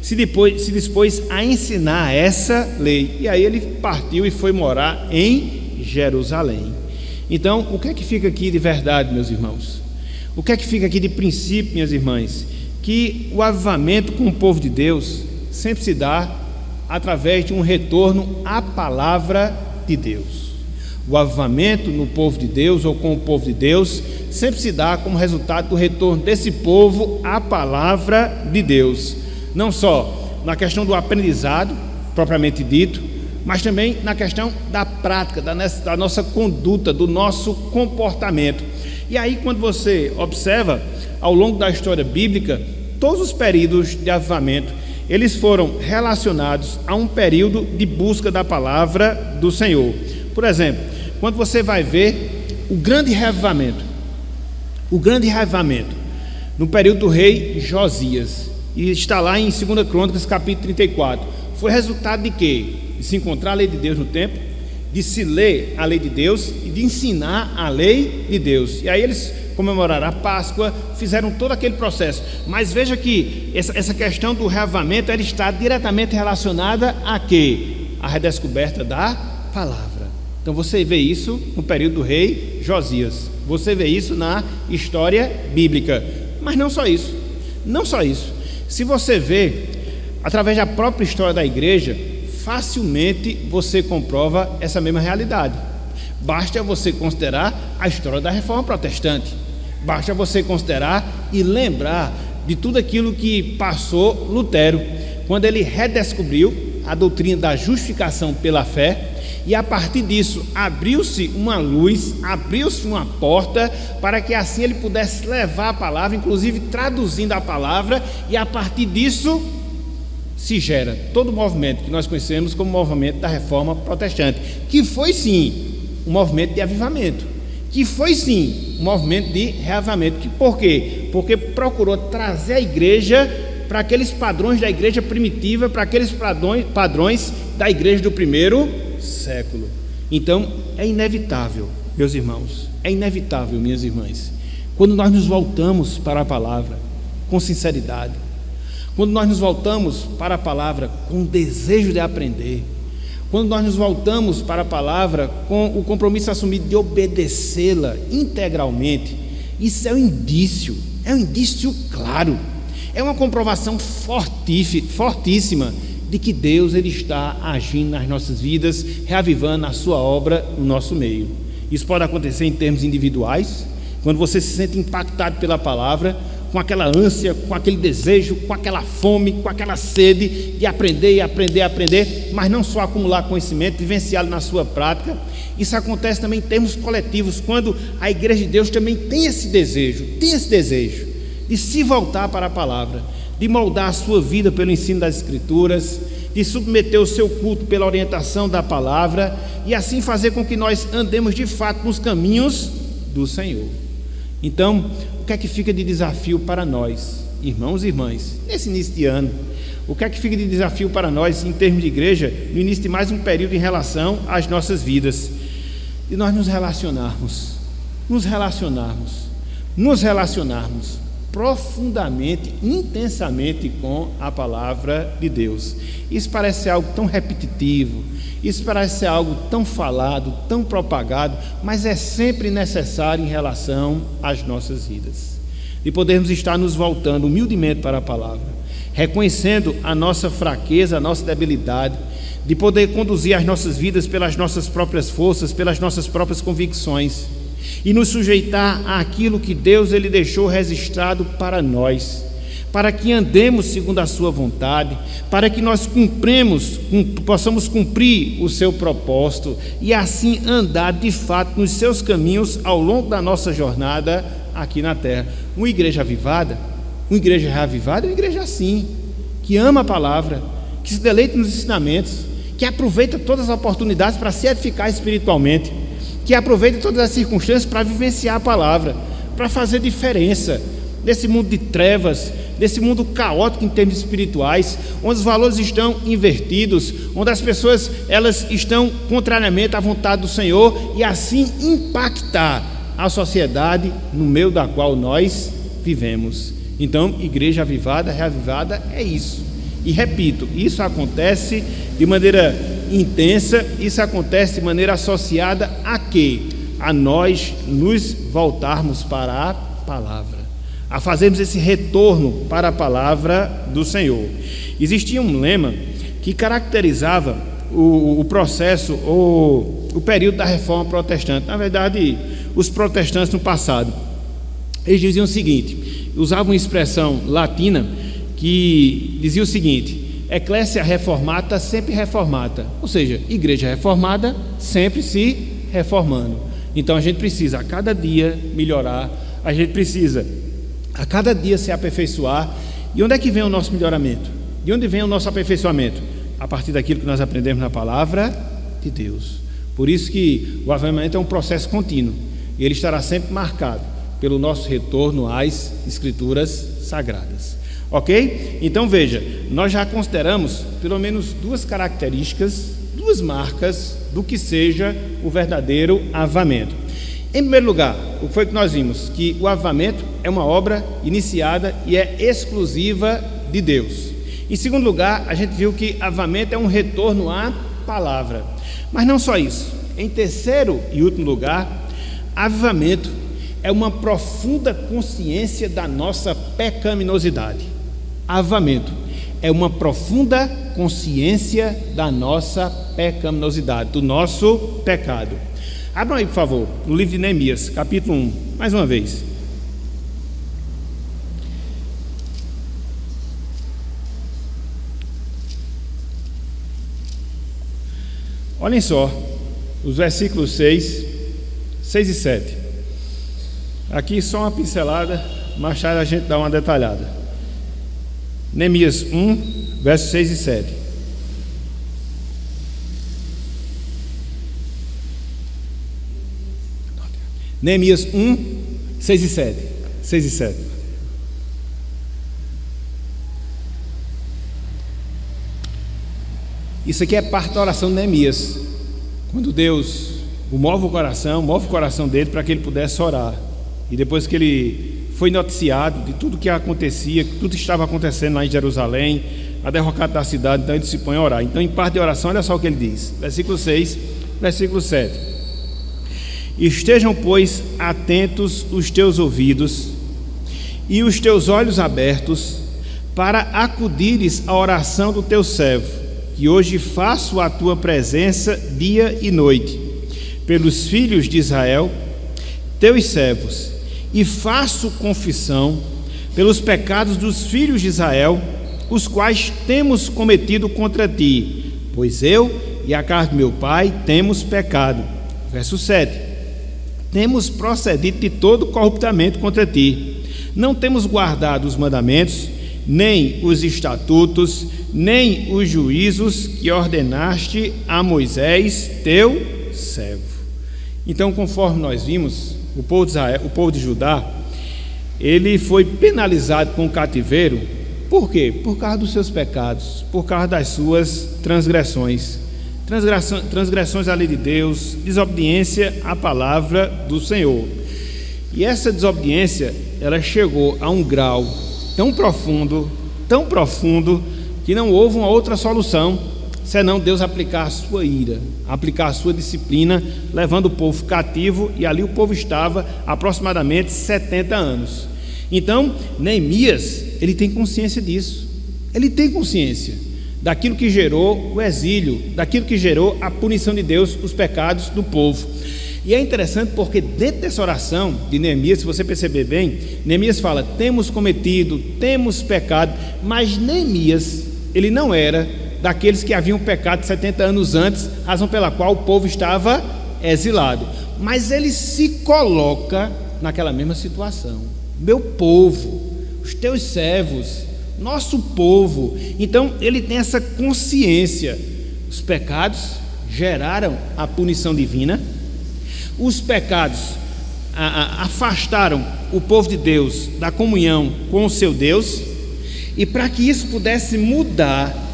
se dispôs a ensinar essa lei, e aí ele partiu e foi morar em Jerusalém. Então, o que é que fica aqui de verdade, meus irmãos? O que é que fica aqui de princípio, minhas irmãs? Que o avivamento com o povo de Deus sempre se dá através de um retorno à palavra de Deus. O avivamento no povo de Deus ou com o povo de Deus sempre se dá como resultado do retorno desse povo à palavra de Deus. Não só na questão do aprendizado, propriamente dito, mas também na questão da prática, da nossa conduta, do nosso comportamento. E aí, quando você observa, ao longo da história bíblica, todos os períodos de avivamento, eles foram relacionados a um período de busca da palavra do Senhor. Por exemplo, quando você vai ver o grande reavivamento no período do rei Josias, e está lá em 2 Crônicas, capítulo 34, foi resultado de quê? De se encontrar a lei de Deus no templo, de se ler a lei de Deus e de ensinar a lei de Deus. E aí eles comemoraram a Páscoa, fizeram todo aquele processo. Mas veja que essa questão do reavivamento, ela está diretamente relacionada a quê? A redescoberta da palavra. Então você vê isso no período do rei Josias, você vê isso na história bíblica. Mas não só isso, se você vê através da própria história da igreja, facilmente você comprova essa mesma realidade. Basta você considerar a história da Reforma Protestante, basta você considerar e lembrar de tudo aquilo que passou Lutero, quando ele redescobriu a doutrina da justificação pela fé, e a partir disso abriu-se uma luz, abriu-se uma porta para que assim ele pudesse levar a palavra, inclusive traduzindo a palavra, e a partir disso se gera todo o movimento que nós conhecemos como movimento da Reforma Protestante, que foi sim um movimento de avivamento, que foi sim um movimento de reavivamento. Por quê? Porque procurou trazer a igreja para aqueles padrões da igreja primitiva, para aqueles padrões da igreja do primeiro século. Então é inevitável, meus irmãos, é inevitável, minhas irmãs, quando nós nos voltamos para a palavra com sinceridade, quando nós nos voltamos para a palavra com desejo de aprender, quando nós nos voltamos para a palavra com o compromisso assumido de obedecê-la integralmente, isso é um indício claro, é uma comprovação fortíssima de que Deus ele está agindo nas nossas vidas, reavivando a sua obra no nosso meio. Isso pode acontecer em termos individuais, quando você se sente impactado pela palavra, com aquela ânsia, com aquele desejo, com aquela fome, com aquela sede de aprender, mas não só acumular conhecimento, vivenciá-lo na sua prática. Isso acontece também em termos coletivos, quando a igreja de Deus também tem esse desejo de se voltar para a palavra, de moldar a sua vida pelo ensino das Escrituras, de submeter o seu culto pela orientação da palavra, e assim fazer com que nós andemos de fato nos caminhos do Senhor. Então, o que é que fica de desafio para nós, irmãos e irmãs, nesse início de ano? O que é que fica de desafio para nós, em termos de igreja, no início de mais um período em relação às nossas vidas? De nós nos relacionarmos profundamente, intensamente com a palavra de Deus. Isso parece algo tão repetitivo, isso parece ser algo tão falado, tão propagado, mas é sempre necessário em relação às nossas vidas. De podermos estar nos voltando humildemente para a palavra, reconhecendo a nossa fraqueza, a nossa debilidade, de poder conduzir as nossas vidas pelas nossas próprias forças, pelas nossas próprias convicções, e nos sujeitar àquilo que Deus ele deixou registrado para nós, para que andemos segundo a sua vontade, para que nós possamos cumprir o seu propósito e assim andar de fato nos seus caminhos ao longo da nossa jornada aqui na terra. Uma igreja avivada, uma igreja reavivada é uma igreja assim, que ama a palavra, que se deleita nos ensinamentos, que aproveita todas as oportunidades para se edificar espiritualmente, que aproveita todas as circunstâncias para vivenciar a palavra, para fazer diferença nesse mundo de trevas, nesse mundo caótico em termos espirituais, onde os valores estão invertidos, onde as pessoas elas estão contrariamente à vontade do Senhor, e assim impactar a sociedade no meio da qual nós vivemos. Então, igreja avivada, reavivada é isso. E repito, isso acontece de maneira intensa, isso acontece de maneira associada a quê? A nós nos voltarmos para a palavra, a fazermos esse retorno para a palavra do Senhor. Existia um lema que caracterizava o processo, o período da reforma protestante. Na verdade, os protestantes no passado, eles diziam o seguinte, usavam uma expressão latina que dizia o seguinte: ecclesia reformata sempre reformata, ou seja, igreja reformada sempre se reformando. Então a gente precisa a cada dia melhorar, a gente precisa a cada dia se aperfeiçoar. E onde é que vem o nosso melhoramento? De onde vem o nosso aperfeiçoamento? A partir daquilo que nós aprendemos na palavra de Deus. Por isso que o avivamento é um processo contínuo, e ele estará sempre marcado pelo nosso retorno às Escrituras Sagradas. Ok? Então veja, nós já consideramos pelo menos duas características, duas marcas do que seja o verdadeiro avivamento. Em primeiro lugar, o que foi que nós vimos? Que o avivamento é uma obra iniciada e é exclusiva de Deus. Em segundo lugar, a gente viu que avivamento é um retorno à palavra. Mas não só isso. Em terceiro e último lugar, avivamento é uma profunda consciência da nossa pecaminosidade. Avivamento é uma profunda consciência da nossa pecaminosidade, do nosso pecado. Abram aí, por favor, no livro de Neemias, capítulo 1, mais uma vez. Olhem só, os versículos 6 e 7. Aqui só uma pincelada, mais tarde a gente dá uma detalhada. Neemias 1, versos 6 e 7. Neemias 1, 6 e 7. 6 e 7. Isso aqui é parte da oração de Neemias. Quando Deus move o coração dele para que ele pudesse orar. E depois que ele foi noticiado de tudo que acontecia, tudo que estava acontecendo lá em Jerusalém, a derrocada da cidade, então ele se põe a orar. Então, em parte de oração, olha só o que ele diz. Versículo 6, versículo 7. Estejam, pois, atentos os teus ouvidos e os teus olhos abertos para acudires à oração do teu servo, que hoje faço a tua presença dia e noite, pelos filhos de Israel, teus servos, e faço confissão pelos pecados dos filhos de Israel, os quais temos cometido contra ti, pois eu e a casa do meu pai temos pecado. Verso 7. Temos procedido de todo corruptamente contra ti, não temos guardado os mandamentos, nem os estatutos, nem os juízos que ordenaste a Moisés, teu servo. Então, conforme nós vimos, o povo de Israel, o povo de Judá, ele foi penalizado com o cativeiro. Por quê? Por causa dos seus pecados, por causa das suas transgressões à lei de Deus, desobediência à palavra do Senhor. E essa desobediência, ela chegou a um grau tão profundo, que não houve uma outra solução senão Deus aplicar a sua ira, aplicar a sua disciplina, levando o povo cativo, e ali o povo estava aproximadamente 70 anos. Então, Neemias, ele tem consciência disso, ele tem consciência daquilo que gerou o exílio, daquilo que gerou a punição de Deus, os pecados do povo. E é interessante porque dentro dessa oração de Neemias, se você perceber bem, Neemias fala: temos cometido, temos pecado. Mas Neemias, ele não era daqueles que haviam pecado 70 anos antes, razão pela qual o povo estava exilado. Mas ele se coloca naquela mesma situação: meu povo, os teus servos, nosso povo. Então ele tem essa consciência: os pecados geraram a punição divina, os pecados afastaram o povo de Deus da comunhão com o seu Deus, e para que isso pudesse mudar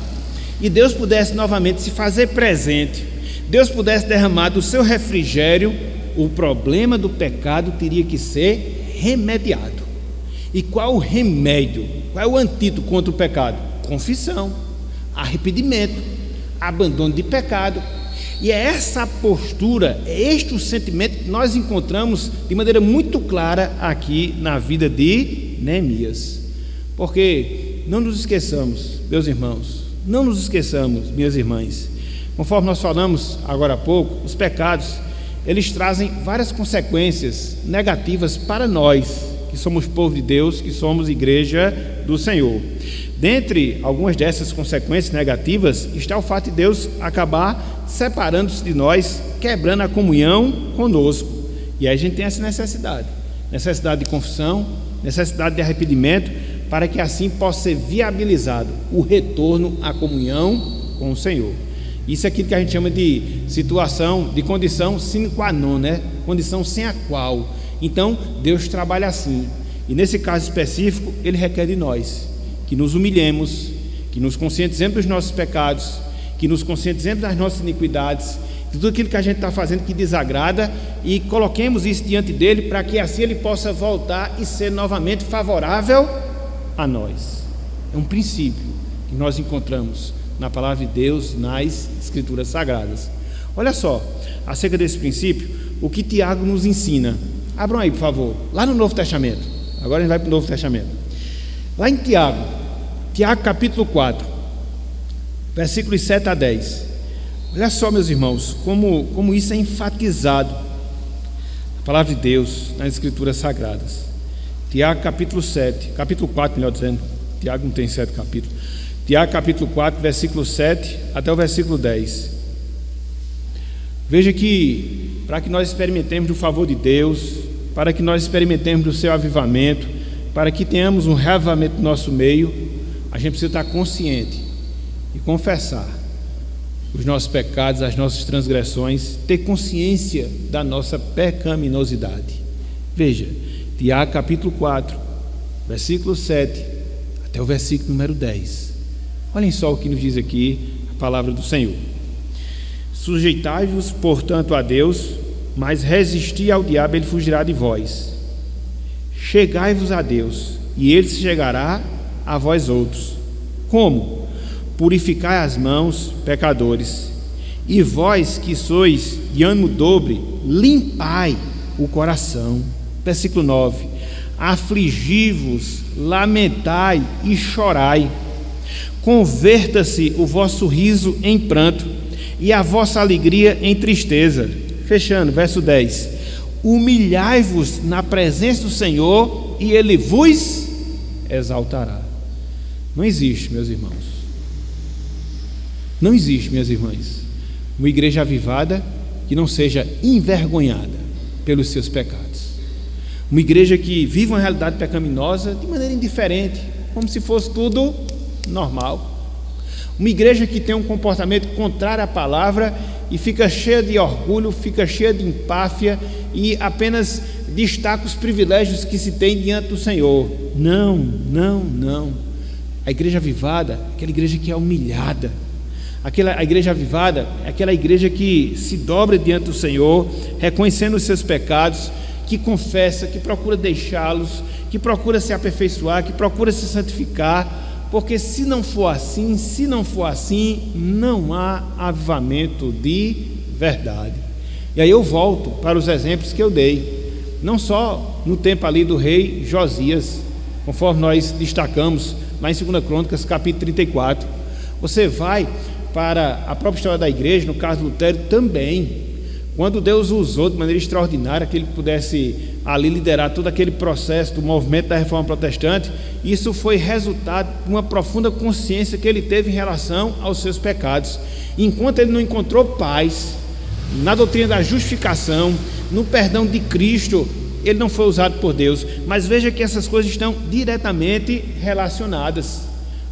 e Deus pudesse novamente se fazer presente, Deus pudesse derramar do seu refrigério, o problema do pecado teria que ser remediado. E qual o remédio? Qual é o antídoto contra o pecado? Confissão, arrependimento, abandono de pecado. E é essa postura, é este o sentimento que nós encontramos de maneira muito clara aqui na vida de Neemias. Porque não nos esqueçamos, meus irmãos, não nos esqueçamos, minhas irmãs, conforme nós falamos agora há pouco, os pecados, eles trazem várias consequências negativas para nós, que somos povo de Deus, que somos igreja do Senhor. Dentre algumas dessas consequências negativas está o fato de Deus acabar separando-se de nós, quebrando a comunhão conosco. E aí a gente tem essa necessidade de confissão, necessidade de arrependimento, para que assim possa ser viabilizado o retorno à comunhão com o Senhor. Isso é aquilo que a gente chama de situação, de condição sine qua non, né? Condição sem a qual. Então Deus trabalha assim, e nesse caso específico ele requer de nós que nos humilhemos, que nos conscientizemos dos nossos pecados, que nos conscientizemos das nossas iniquidades, de tudo aquilo que a gente está fazendo que desagrada, e coloquemos isso diante dele, para que assim ele possa voltar e ser novamente favorável a nós. É um princípio que nós encontramos na palavra de Deus, nas Escrituras Sagradas. Olha só, acerca desse princípio, o que Tiago nos ensina. Abram aí, por favor, lá no Novo Testamento. Agora a gente vai para o Novo Testamento. Lá em Tiago capítulo 4, versículos 7 a 10. Olha só, meus irmãos, como isso é enfatizado na palavra de Deus, nas Escrituras Sagradas. Tiago capítulo 4, melhor dizendo. Tiago não tem 7 capítulos. Tiago capítulo 4, versículo 7 até o versículo 10. Veja que, para que nós experimentemos do favor de Deus, para que nós experimentemos do seu avivamento, para que tenhamos um reavivamento no nosso meio, a gente precisa estar consciente e confessar os nossos pecados, as nossas transgressões, ter consciência da nossa pecaminosidade. Veja, Tiago capítulo 4, versículo 7 até o versículo número 10. Olhem só o que nos diz aqui a palavra do Senhor: sujeitai-vos, portanto, a Deus, mas resisti ao diabo, ele fugirá de vós. Chegai-vos a Deus, e ele se chegará a vós outros. Como? Purificai as mãos, pecadores, e vós que sois de ânimo dobre, limpai o coração. Versículo 9: afligi-vos, lamentai e chorai. Converta-se o vosso riso em pranto e a vossa alegria em tristeza. Fechando, verso 10: humilhai-vos na presença do Senhor e ele vos exaltará. Não existe, meus irmãos, não existe, minhas irmãs, uma igreja avivada que não seja envergonhada pelos seus pecados, uma igreja que vive uma realidade pecaminosa de maneira indiferente, como se fosse tudo normal, uma igreja que tem um comportamento contrário à palavra e fica cheia de orgulho, fica cheia de empáfia e apenas destaca os privilégios que se tem diante do Senhor. Não. A igreja avivada é aquela igreja que é humilhada. A igreja avivada é aquela igreja que se dobra diante do Senhor, reconhecendo os seus pecados, que confessa, que procura deixá-los, que procura se aperfeiçoar, que procura se santificar, porque se não for assim, não há avivamento de verdade. E aí eu volto para os exemplos que eu dei, não só no tempo ali do rei Josias, conforme nós destacamos lá em 2 Crônicas, capítulo 34, você vai para a própria história da igreja, no caso de Lutero também, quando Deus usou de maneira extraordinária que ele pudesse ali liderar todo aquele processo do movimento da reforma protestante, isso foi resultado de uma profunda consciência que ele teve em relação aos seus pecados. Enquanto ele não encontrou paz na doutrina da justificação, no perdão de Cristo, ele não foi usado por Deus. Mas veja que essas coisas estão diretamente relacionadas.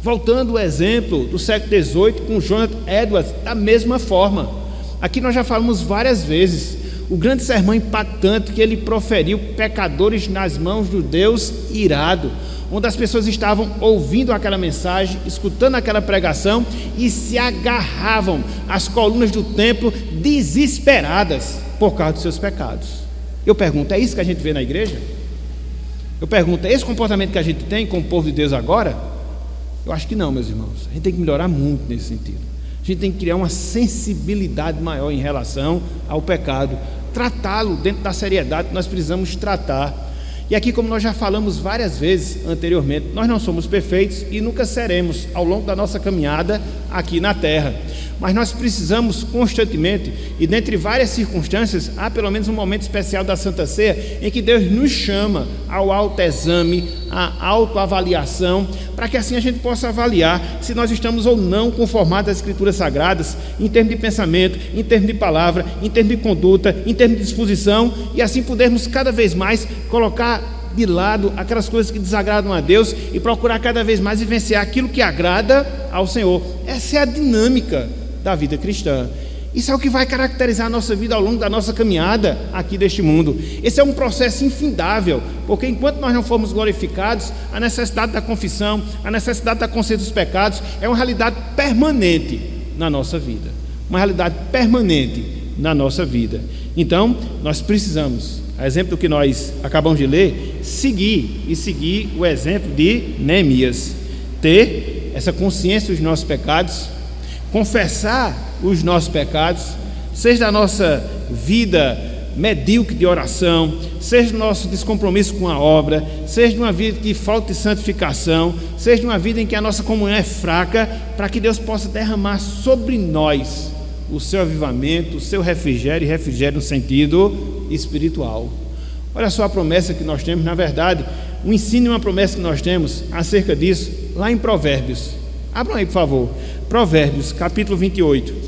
Voltando ao exemplo do século XVIII com Jonathan Edwards, da mesma forma. Aqui nós já falamos várias vezes o grande sermão impactante que ele proferiu, pecadores nas mãos do Deus irado, onde as pessoas estavam ouvindo aquela mensagem, escutando aquela pregação e se agarravam às colunas do templo desesperadas por causa dos seus pecados. Eu pergunto, é isso que a gente vê na igreja? Eu pergunto, é esse comportamento que a gente tem com o povo de Deus agora? Eu acho que não, meus irmãos. A gente tem que melhorar muito nesse sentido. A gente tem que criar uma sensibilidade maior em relação ao pecado, tratá-lo dentro da seriedade que nós precisamos tratar. E aqui, como nós já falamos várias vezes anteriormente, nós não somos perfeitos e nunca seremos ao longo da nossa caminhada aqui na terra, mas nós precisamos constantemente, e dentre várias circunstâncias, há pelo menos um momento especial da Santa Ceia em que Deus nos chama ao autoexame, à autoavaliação, para que assim a gente possa avaliar se nós estamos ou não conformados às Escrituras Sagradas, em termos de pensamento, em termos de palavra, em termos de conduta, em termos de disposição, e assim podermos cada vez mais colocar de lado aquelas coisas que desagradam a Deus e procurar cada vez mais vivenciar aquilo que agrada ao Senhor. Essa é a dinâmica da vida cristã. Isso é o que vai caracterizar a nossa vida ao longo da nossa caminhada aqui deste mundo. Esse é um processo infindável, porque enquanto nós não formos glorificados, a necessidade da confissão, a necessidade da consciência dos pecados é uma realidade permanente na nossa vida. Uma realidade permanente na nossa vida. Então, nós precisamos, a exemplo do que nós acabamos de ler, seguir o exemplo de Neemias. Ter essa consciência dos nossos pecados, confessar os nossos pecados, seja da nossa vida medíocre de oração, seja do nosso descompromisso com a obra, seja de uma vida de falta de santificação, seja de uma vida em que a nossa comunhão é fraca, para que Deus possa derramar sobre nós o seu avivamento, o seu refrigério, e refrigério no sentido espiritual. Olha só a promessa que nós temos, na verdade, um ensino e uma promessa que nós temos acerca disso, lá em Provérbios. Abram aí, por favor, Provérbios, capítulo 28.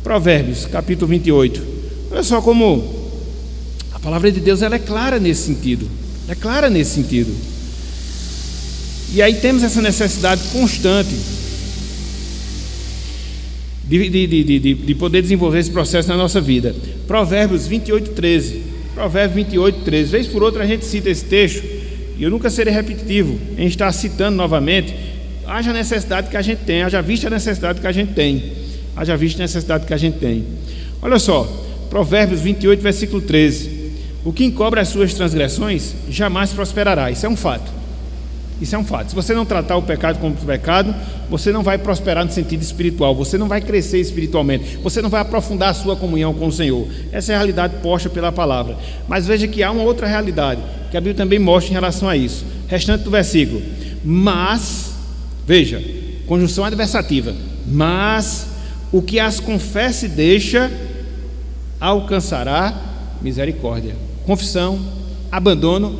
Provérbios, capítulo 28. Olha só como a palavra de Deus ela é clara nesse sentido. É clara nesse sentido. E aí temos essa necessidade constante de poder desenvolver esse processo na nossa vida. Provérbios 28, 13. Provérbios 28, 13. Vez por outra a gente cita esse texto, e eu nunca serei repetitivo em estar citando novamente. Haja a necessidade que a gente tem, haja vista a necessidade que a gente tem. Haja vista a necessidade que a gente tem. Olha só, Provérbios 28, versículo 13. O que encobre as suas transgressões jamais prosperará. Isso é um fato. Isso é um fato. Se você não tratar o pecado como pecado, você não vai prosperar no sentido espiritual, você não vai crescer espiritualmente, você não vai aprofundar a sua comunhão com o Senhor. Essa é a realidade posta pela palavra. Mas veja que há uma outra realidade que a Bíblia também mostra em relação a isso. Restante do versículo. Mas, veja, conjunção adversativa. Mas o que as confessa e deixa alcançará misericórdia. Confissão, abandono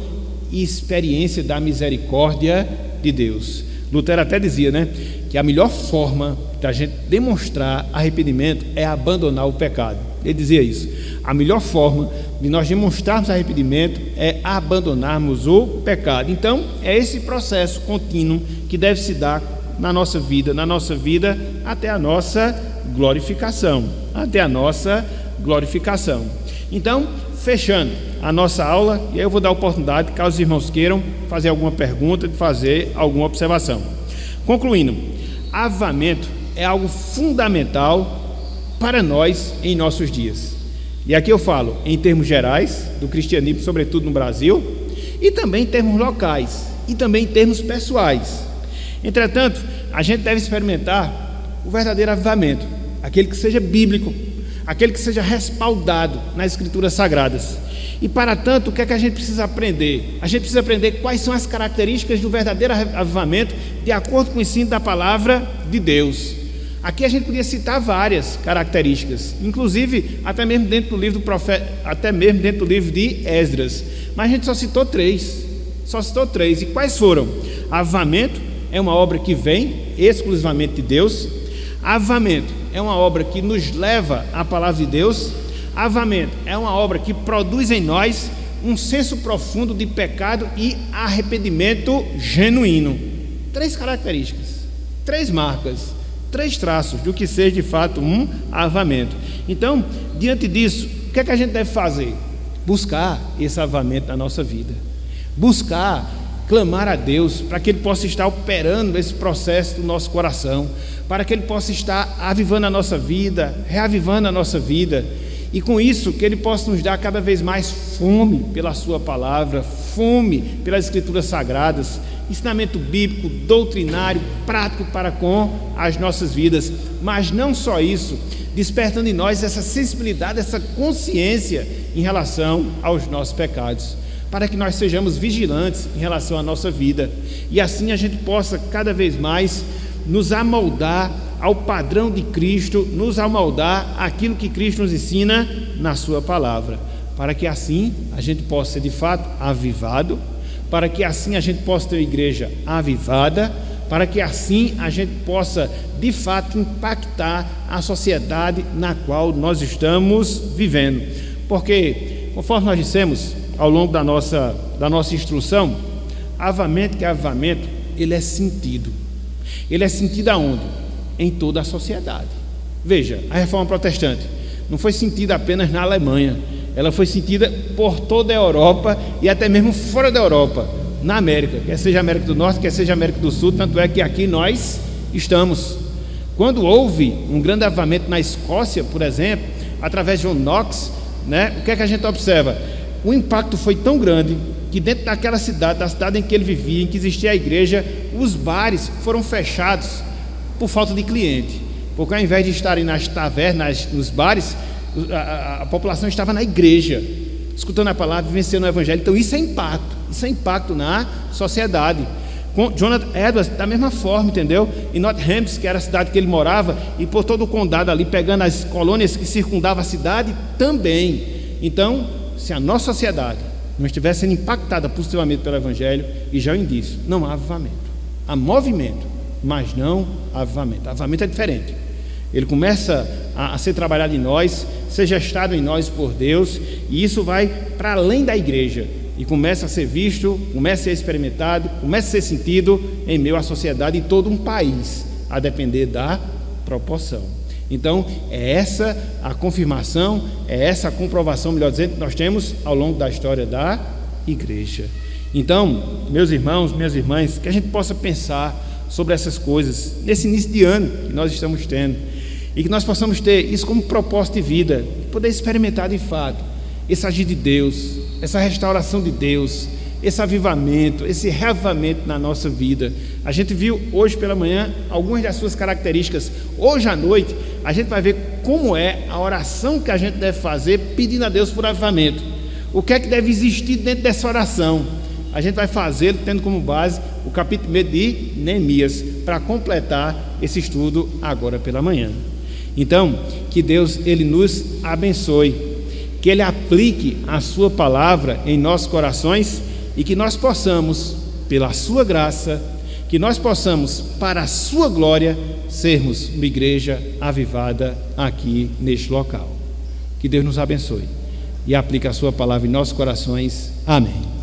e experiência da misericórdia de Deus. Lutero até dizia, né, que a melhor forma da gente demonstrar arrependimento é abandonar o pecado. Ele dizia isso. A melhor forma de nós demonstrarmos arrependimento é abandonarmos o pecado. Então, é esse processo contínuo que deve se dar na nossa vida até a nossa glorificação. Até a nossa glorificação. Então, fechando a nossa aula, e aí eu vou dar a oportunidade, caso os irmãos queiram fazer alguma pergunta, de fazer alguma observação. Concluindo, avivamento é algo fundamental para nós em nossos dias. E aqui eu falo em termos gerais do cristianismo, sobretudo no Brasil, e também em termos locais, e também em termos pessoais. Entretanto, a gente deve experimentar o verdadeiro avivamento, aquele que seja bíblico, aquele que seja respaldado nas Escrituras Sagradas. E para tanto, o que é que a gente precisa aprender? A gente precisa aprender quais são as características do verdadeiro avivamento de acordo com o ensino da palavra de Deus. Aqui a gente podia citar várias características, inclusive até mesmo dentro do livro do profeta, até mesmo dentro do livro de Esdras, mas a gente só citou três. E quais foram? Avivamento é uma obra que vem exclusivamente de Deus. Avivamento é uma obra que nos leva à palavra de Deus. Avivamento é uma obra que produz em nós um senso profundo de pecado e arrependimento genuíno. Três características, três marcas, três traços do que seja de fato um avivamento. Então, diante disso, o que é que a gente deve fazer? Buscar esse avivamento na nossa vida, buscar clamar a Deus para que Ele possa estar operando esse processo do nosso coração, para que Ele possa estar avivando a nossa vida, reavivando a nossa vida, e com isso que Ele possa nos dar cada vez mais fome pela Sua palavra, fome pelas Escrituras Sagradas, ensinamento bíblico, doutrinário, prático para com as nossas vidas. Mas não só isso, despertando em nós essa sensibilidade, essa consciência em relação aos nossos pecados, para que nós sejamos vigilantes em relação à nossa vida, e assim a gente possa cada vez mais nos amoldar ao padrão de Cristo, nos amoldar àquilo que Cristo nos ensina na sua palavra, para que assim a gente possa ser de fato avivado, para que assim a gente possa ter uma igreja avivada, para que assim a gente possa de fato impactar a sociedade na qual nós estamos vivendo. Porque, conforme nós dissemos ao longo da nossa instrução, avivamento que é avivamento, ele é sentido. Ele é sentido aonde? Em toda a sociedade. Veja, a reforma protestante não foi sentida apenas na Alemanha, ela foi sentida por toda a Europa e até mesmo fora da Europa, na América, quer seja a América do Norte, quer seja a América do Sul, tanto é que aqui nós estamos. Quando houve um grande avivamento na Escócia, por exemplo, através de John Knox, né, o que é que a gente observa? O impacto foi tão grande que dentro daquela cidade, da cidade em que ele vivia, em que existia a igreja, os bares foram fechados por falta de cliente, porque ao invés de estarem nas tavernas, nos bares, a população estava na igreja, escutando a palavra, vivenciando o evangelho. Então isso é impacto na sociedade. Com Jonathan Edwards, da mesma forma, entendeu? Em Northampton, que era a cidade que ele morava, e por todo o condado ali, pegando as colônias que circundavam a cidade também. Então, se a nossa sociedade não estiver sendo impactada positivamente pelo evangelho, e já é um indício, não há avivamento. Há movimento, mas não avivamento. Avivamento é diferente. Ele começa a ser trabalhado em nós, ser gestado em nós por Deus, e isso vai para além da igreja, e começa a ser visto, começa a ser experimentado, começa a ser sentido em meio à sociedade e todo um país, a depender da proporção. Então, é essa a confirmação, é essa a comprovação, melhor dizendo, que nós temos ao longo da história da igreja. Então, meus irmãos, minhas irmãs, que a gente possa pensar sobre essas coisas nesse início de ano que nós estamos tendo, e que nós possamos ter isso como propósito de vida, poder experimentar de fato esse agir de Deus, essa restauração de Deus, esse avivamento, esse reavivamento na nossa vida. A gente viu hoje pela manhã algumas das suas características. Hoje à noite a gente vai ver como é a oração que a gente deve fazer pedindo a Deus por avivamento. O que é que deve existir dentro dessa oração? A gente vai fazer tendo como base o capítulo 1 de Neemias, para completar esse estudo agora pela manhã. Então, que Deus ele nos abençoe, que Ele aplique a sua palavra em nossos corações, e que nós possamos, pela sua graça, que nós possamos, para a sua glória, sermos uma igreja avivada aqui neste local. Que Deus nos abençoe e aplique a sua palavra em nossos corações. Amém.